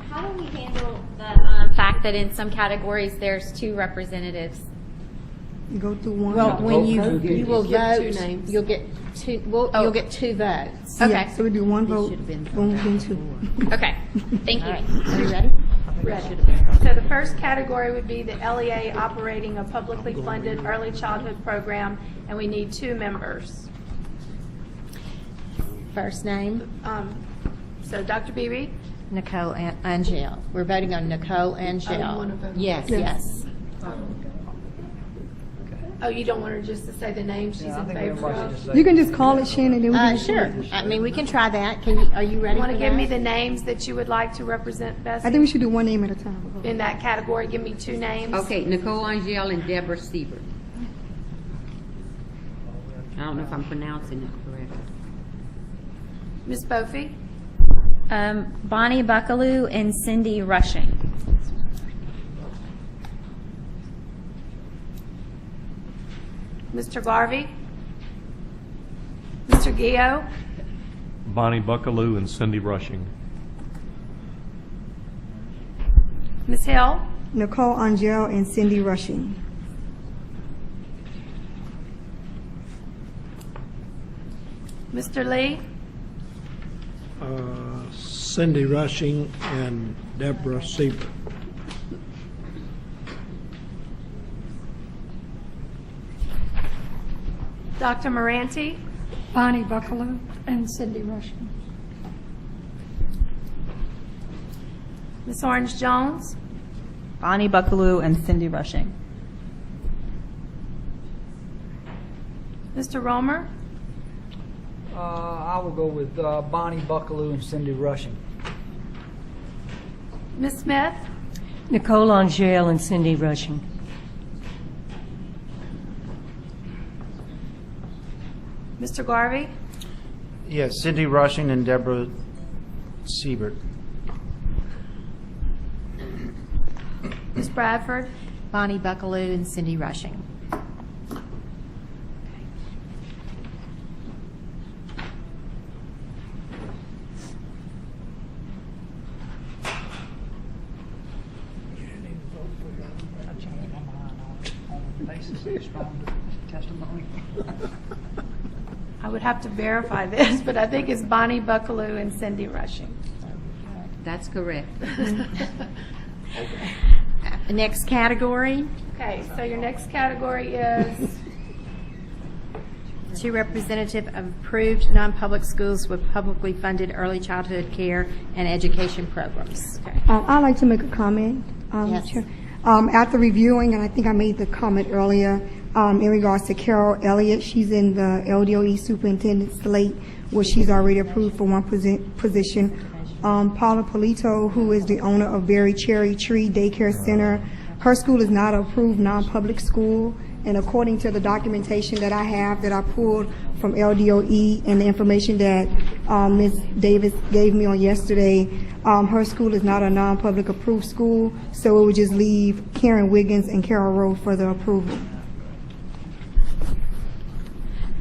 How do we handle the fact that in some categories there's 2 representatives? go through one. Well, when you You will get vote, 2 names. you'll get 2, you'll get 2 votes. Okay. Yeah, so we do one vote, boom, then 2. Okay, thank you. All right, are you ready? So the first category would be the LEA operating a publicly funded early childhood program, and we need 2 members. First name, So Dr. Beebe? Nicole Angel. We're voting on Nicole Angel. Yes. Yes. Oh, you don't want her just to say the name she's Yeah, I in think favor everybody should of? just say. You can just call it Shannon, then we can. Sure. I mean, we can try that. Are you ready You want for to give me that? the names that you would like to represent I think Bessie? we should do one name at a time. In that category, give me 2 names. Okay, Nicole Angel and Deborah Siebert. I don't know if I'm pronouncing it correctly. Ms. Bofi? Bonnie Buckaloo and Cindy Rushing. Mr. Garvey? Mr. Gio? Bonnie Buckaloo and Cindy Rushing. Ms. Hill? Nicole Angel and Cindy Rushing. Mr. Lee? Cindy Rushing and Deborah Siebert. Dr. Moranti? Bonnie Buckaloo and Cindy Rushing. Ms. Orange Jones? Bonnie Buckaloo and Cindy Rushing. Mr. Romer? I will go with Bonnie Buckaloo and Cindy Rushing. Ms. Smith? Nicole Angel and Cindy Rushing. Mr. Garvey? Yes, Cindy Rushing and Deborah Siebert. Ms. Bradford? Bonnie Buckaloo and Cindy Rushing. I would have to verify this, but I think it's Bonnie Buckaloo and Cindy Rushing. That's correct. Next category, Okay, so your next category is 2 representative of approved non-public schools with publicly funded early childhood care and education programs. I'd like to make a comment. Yes. Chair. After reviewing, and I think I made the comment earlier, in regards to Carol Elliott, she's in the LDOE superintendent slate, where she's already approved for one position. Paula Polito, who is the owner of Berry Cherry Tree Daycare Center, her school is not an approved non-public school, and according to the documentation that I have that I pulled from LDOE and the information that Ms. Davis gave me on yesterday, her school is not a non-public approved school, so it would just leave Karen Wiggins and Carol Rowe for the approval.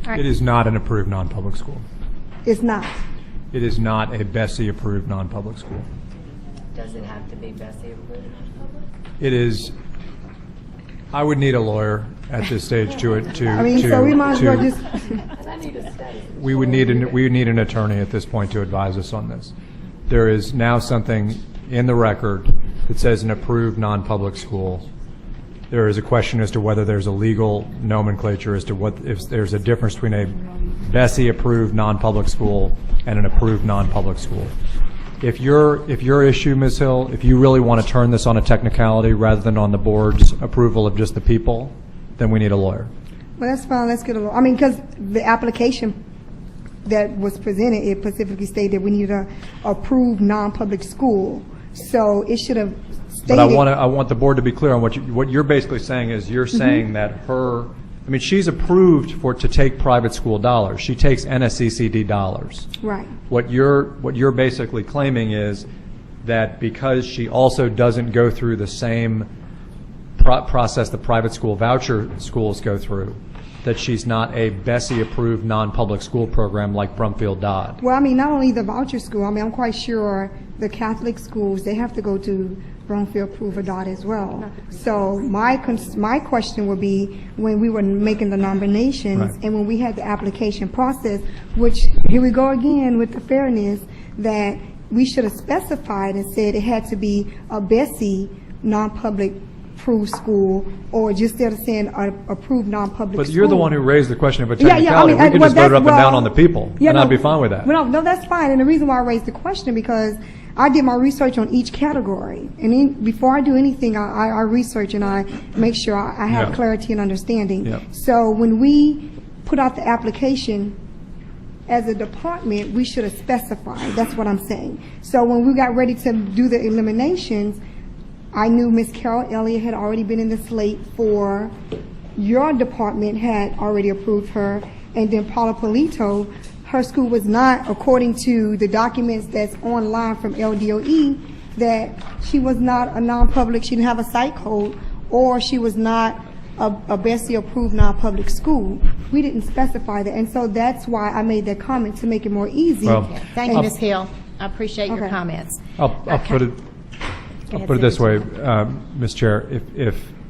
It is not an approved non-public school. It's not. It is not a BESE-approved non-public school. does it have to be Bessie approved? It is, I would need a lawyer at this stage to I mean, so we might as well just. I need a study. we would need an attorney at this point to advise us on this. There is now something in the record that says an approved non-public school. There is a question as to whether there's a legal nomenclature as to what, if there's a difference between a BESE-approved non-public school and an approved non-public school. if your issue, Ms. Hill, if you really want to turn this on a technicality rather than on the board's approval of just the people, then we need a lawyer. Well, that's fine, let's get a lawyer. I mean, because the application that was presented, it specifically stated we need a approved non-public school. So it should have stated. But I want the board to be clear on what you're basically saying is you're saying that she's approved to take private school dollars. She takes NSCCD dollars. Right. What you're basically claiming is that because she also doesn't go through the same process the private school voucher schools go through, that she's not a BESE-approved non-public school program like Brumfield-Dodd. Well, I mean, not only the voucher school, I mean, I'm quite sure the Catholic schools, they have to go to Brumfield-approved or Dodd as well. So my question would be, when we were making the nominations and when we had the application process, which, here we go again with the fairness, that we should have specified and said it had to be a BESE non-public approved school, or just instead of saying approved non-public school. But you're the one who raised the question of a technicality. We could just vote it up and down on the people, and I'd be fine with that. No, that's fine. And the reason why I raised the question, because I did my research on each category. And before I do anything, I research and I make sure I have clarity and understanding. So when we put out the application, as a department, we should have specified. That's what I'm saying. So when we got ready to do the eliminations, I knew Ms. Carol Elliott had already been in the slate for your department, had already approved her, and then Paula Polito, her school was not, according to the documents that's online from LDOE, that she was not a non-public, she didn't have a site code, or she was not a BESE-approved non-public school. We didn't specify that, and so that's why I made that comment, to make it more easy. Thank you, Ms. Hill. I appreciate your comments. I'll put it this way, Ms. Chair.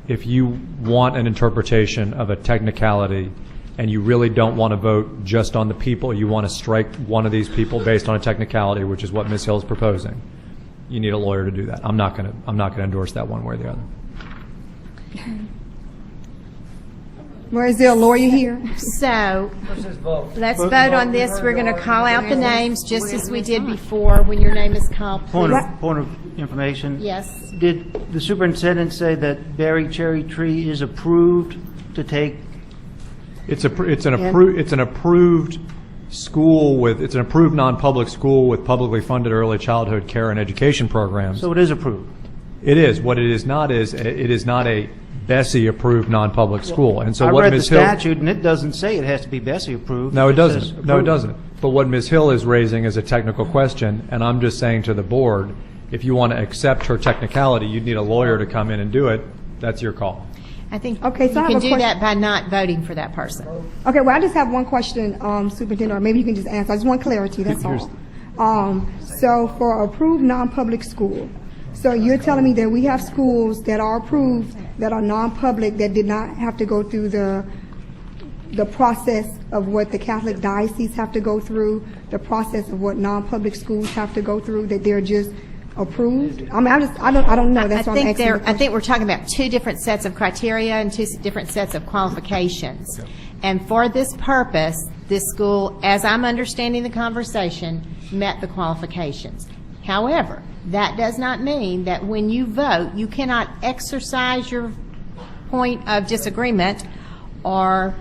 If you want an interpretation of a technicality and you really don't want to vote just on the people, you want to strike one of these people based on a technicality, which is what Ms. Hill is proposing, you need a lawyer to do that. I'm not going to endorse that one way or the other. Where is there a lawyer here? So, let's vote on this. We're going to call out the names just as we did before. When your name is called, please. Point of information. Yes. Did the superintendent say that Berry Cherry Tree is approved to take? It's an approved school it's an approved non-public school with publicly funded early childhood care and education programs. So it is approved. It is. What it is not a BESE-approved non-public school. And so I what read Ms. the Hill, statute, and it doesn't say it has to be BESE approved. No, it doesn't. No, it doesn't. But what Ms. Hill is raising is a technical question, and I'm just saying to the board, if you want to accept her technicality, you'd need a lawyer to come in and do it. That's your call. I think so you can do that by not voting for that person. Okay, well, I just have one question, Superintendent, or maybe you can just answer. I just want clarity, that's all. So for approved non-public school, so you're telling me that we have schools that are approved, that are non-public, that did not have to go through the process of what the Catholic diocese have to go through, the process of what non-public schools have to go through, that they're just approved? I mean, I don't know. That's what I'm asking. I think we're talking about two different sets of criteria and two different sets of qualifications. And for this purpose, this school, as I'm understanding the conversation, met the qualifications. However, that does not mean that when you vote, you cannot exercise your point of disagreement or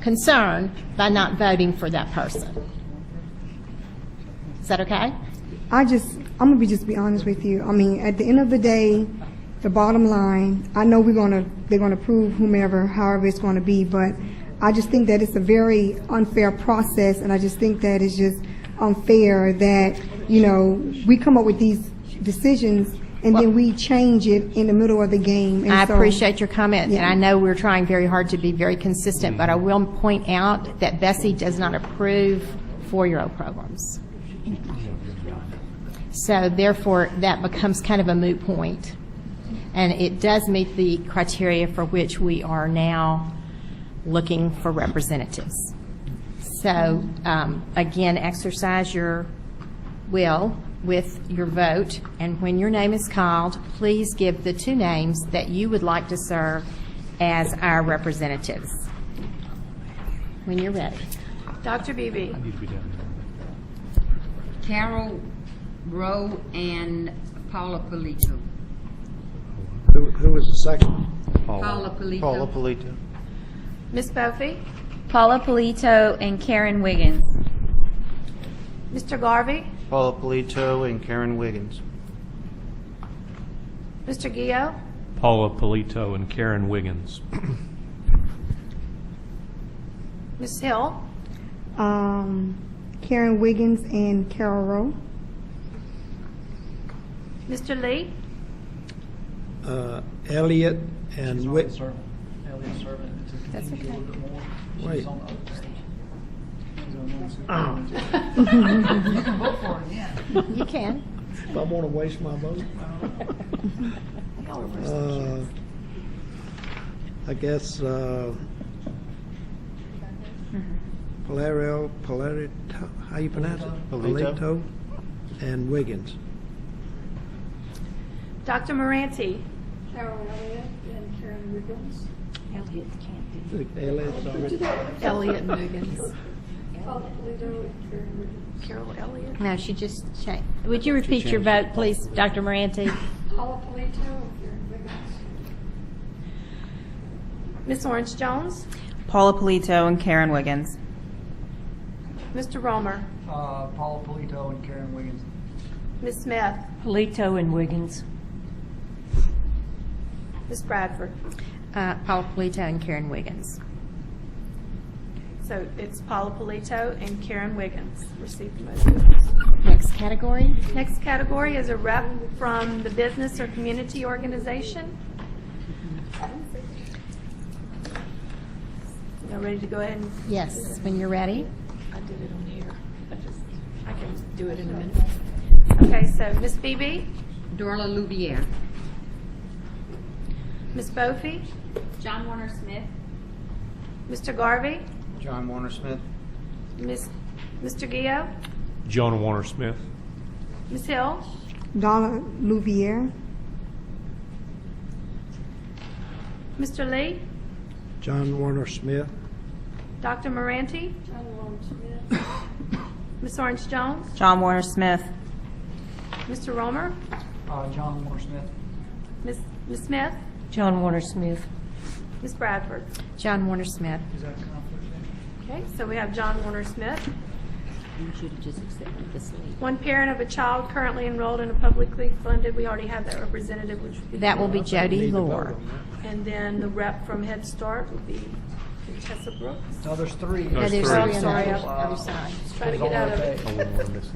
concern by not voting for that person. Is that okay? I'm going to just be honest with you. I mean, at the end of the day, the bottom line, I know they're going to prove whomever, however it's going to be, but I just think that it's a very unfair process, and I just think that it's just unfair that, we come up with these decisions and then we change it in the middle of the game. And I appreciate your comment, and I know we're trying very hard to be very consistent, but I will point out that BESE does not approve 4-year-old programs. So therefore, that becomes kind of a moot point. And it does meet the criteria for which we are now looking for representatives. So again, exercise your will with your vote, and when your name is called, please give the 2 names that you would like to serve as our representatives. When you're ready. Dr. Beebe. Carol Rowe and Paula Polito. Who was the second? Paula Polito. Paula Polito. Ms. Bofi? Paula Polito and Karen Wiggins. Mr. Garvey? Paula Polito and Karen Wiggins. Mr. Gio? Paula Polito and Karen Wiggins. Ms. Hill? Karen Wiggins and Carol Rowe. Mr. Lee? Elliott and Elliot's serving. That's okay. Wait. You can vote for it again. You can. If I want to waste my vote. I guess Polito, how you pronounce it? Polito and Wiggins. Dr. Moranti? Carol Elliott and Karen Wiggins. Elliott can't do Elliott's already. Elliott and Wiggins. Paula Polito and Karen Wiggins. Carol Elliott? No, she just changed. Would you repeat your vote, please, Dr. Moranti? Paula Polito and Karen Wiggins. Ms. Orange Jones? Paula Polito and Karen Wiggins. Mr. Romer? Paula Polito and Karen Wiggins. Ms. Smith? Polito and Wiggins. Ms. Bradford? Paula Polito and Karen Wiggins. So it's Paula Polito and Karen Wiggins received the most votes. Next category. Next category is a rep from the business or community organization. Y'all ready to go ahead and? Yes, when you're ready. I did it on here. I can do it in a minute. Okay, so Ms. Beebe, Dorla Louvier. Ms. Bofi, John Warner Smith. Mr. Garvey, John Warner Smith. Mr. Gio, John Warner Smith. Ms. Hill, Donna Louvier. Mr. Lee, John Warner Smith. Dr. Moranti, John Warren Smith. Ms. Orange Jones, John Warner Smith. Mr. Romer, John Warner Smith. Ms. Smith, John Warner Smith. Ms. Bradford. John Warner Smith. Is that a conflict? Okay, so we have John Warner Smith. You should have just accepted this lead. One parent of a child currently enrolled in a publicly funded, we already have that representative, which would be. That will be Jody Lore. And then the rep from Head Start would be Contessa Brooks. No, there's three. No, there's three. three on Sorry, the I'm other side. just trying to get out of it. I wouldn't want to miss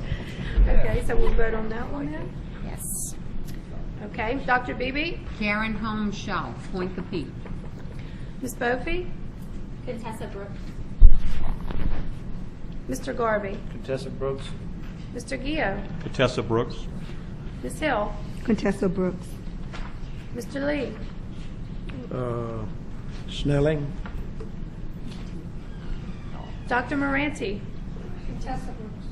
that. Okay, so we'll vote on that one then. Yes. Okay, Dr. Beebe, Karen Holmes Shaw, Point Capit. Ms. Bofi, Contessa Brooks. Mr. Garvey, Contessa Brooks. Mr. Gio, Contessa Brooks. Ms. Hill, Contessa Brooks. Mr. Lee, Snelling. Dr. Moranti, Contessa Brooks.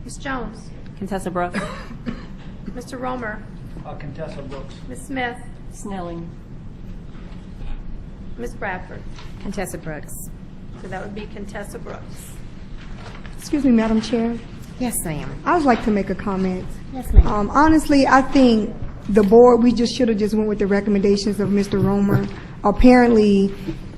Ms. Jones, Contessa Brooks. Mr. Romer, Contessa Brooks. Ms. Smith, Snelling. Ms. Bradford. Contessa Brooks. So that would be Contessa Brooks. Excuse me, Madam Chair. Yes, ma'am. I would like to make a comment. Yes, ma'am. Honestly, I think the board, we just should have just went with the recommendations of Mr. Romer. Apparently,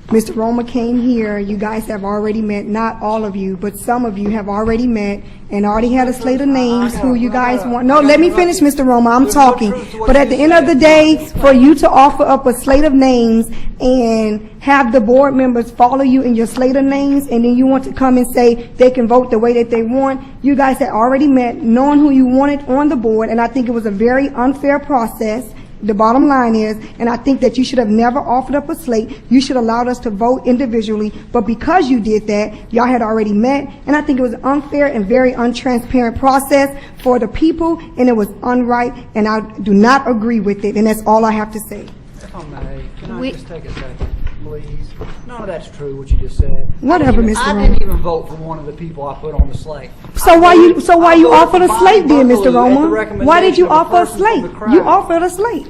Mr. Romer came here, you guys have already met, not all of you, but some of you have already met and already had a slate of names who you guys want. No, let me finish, Mr. Romer, I'm talking. But at the end of the day, for you to offer up a slate of names and have the board members follow you in your slate of names, and then you want to come and say they can vote the way that they want, you guys had already met, knowing who you wanted on the board, and I think it was a very unfair process. The bottom line is, and I think that you should have never offered up a slate. You should have allowed us to vote individually. But because you did that, y'all had already met, and I think it was an unfair and very untransparent process for the people, and it was unright, and I do not agree with it, and that's all I have to say. If I may, can I just take a second, please? None of that's true, what you just said. Whatever, Mr. I Romer. didn't even vote for one of the people I put on the slate. So why you offered a Bonnie slate then, Buckaloo Mr. at the Romer? Why did you recommendation of a offer a person from slate? the crowd. You offered a slate.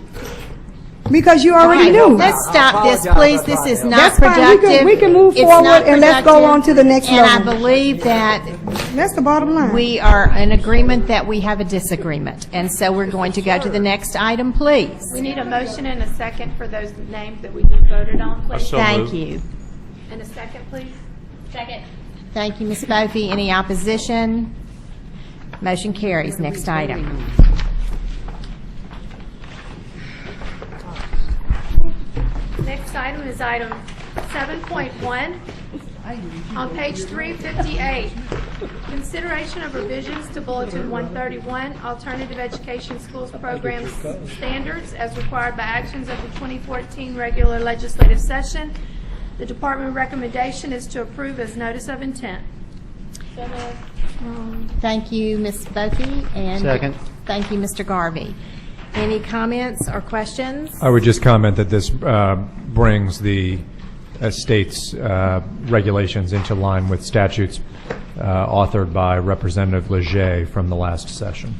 Because you already Okay, knew. let's stop this, please. This is not That's fine. productive. We can move It's forward not and let's go productive. on to the next And I level. believe that That's the bottom line. we are in agreement that we have a disagreement. And so we're going to go to the next item, please. We need a motion and a second for those names that we just voted on, please. So Thank moved. you. And a second, please. Second. Thank you, Ms. Bofi. Any opposition? Motion carries. Next item. Next item is item 7.1 on page 358. Consideration of revisions to Bulletin 131, Alternative Education Schools Programs Standards as required by actions of the 2014 regular legislative session. The department recommendation is to approve as notice of intent. Thank you, Ms. Bofi. And Second. thank you, Mr. Garvey. Any comments or questions? I would just comment that this brings the state's regulations into line with statutes authored by Representative Leger from the last session.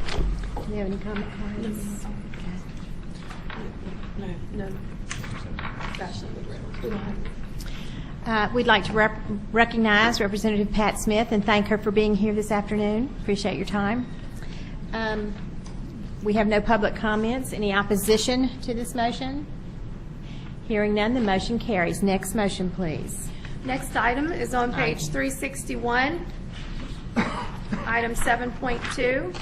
Do you have any comment cards? We'd like to recognize Representative Pat Smith and thank her for being here this afternoon. Appreciate your time. We have no public comments. Any opposition to this motion? Hearing none, the motion carries. Next motion, please. Next item is on page 361, item 7.2.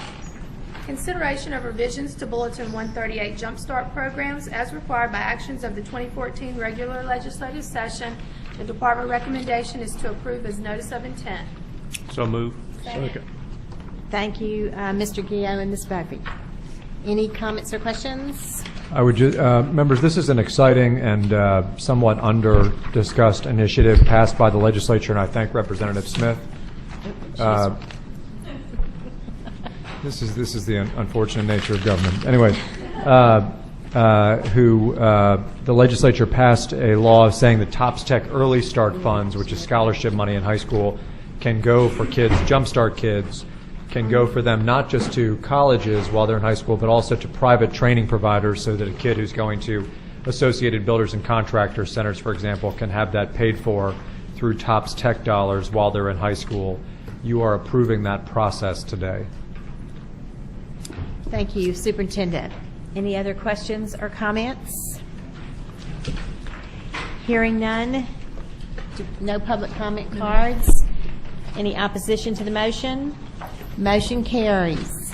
Consideration of revisions to Bulletin 138 Jumpstart programs as required by actions of the 2014 regular legislative session. The department recommendation is to approve as notice of intent. So moved. Second. Thank you, Mr. Guillaume and Ms. Bofi. Any comments or questions? I would just, members, this is an exciting and somewhat under-discussed initiative passed by the legislature, and I thank Representative Smith. This is the unfortunate nature of government. Anyway, the legislature passed a law saying that TOPS Tech Early Start funds, which is scholarship money in high school, can go for kids, Jumpstart kids, can go for them not just to colleges while they're in high school, but also to private training providers, so that a kid who's going to Associated Builders and Contractors Centers, for example, can have that paid for through TOPS Tech dollars while they're in high school. You are approving that process today. Thank you, Superintendent. Any other questions or comments? Hearing none, no public comment cards. Any opposition to the motion? Motion carries.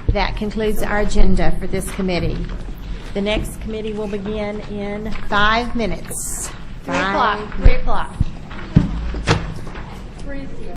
That concludes our agenda for this committee. The next committee will begin in 5 minutes. 3 o'clock. 3 o'clock.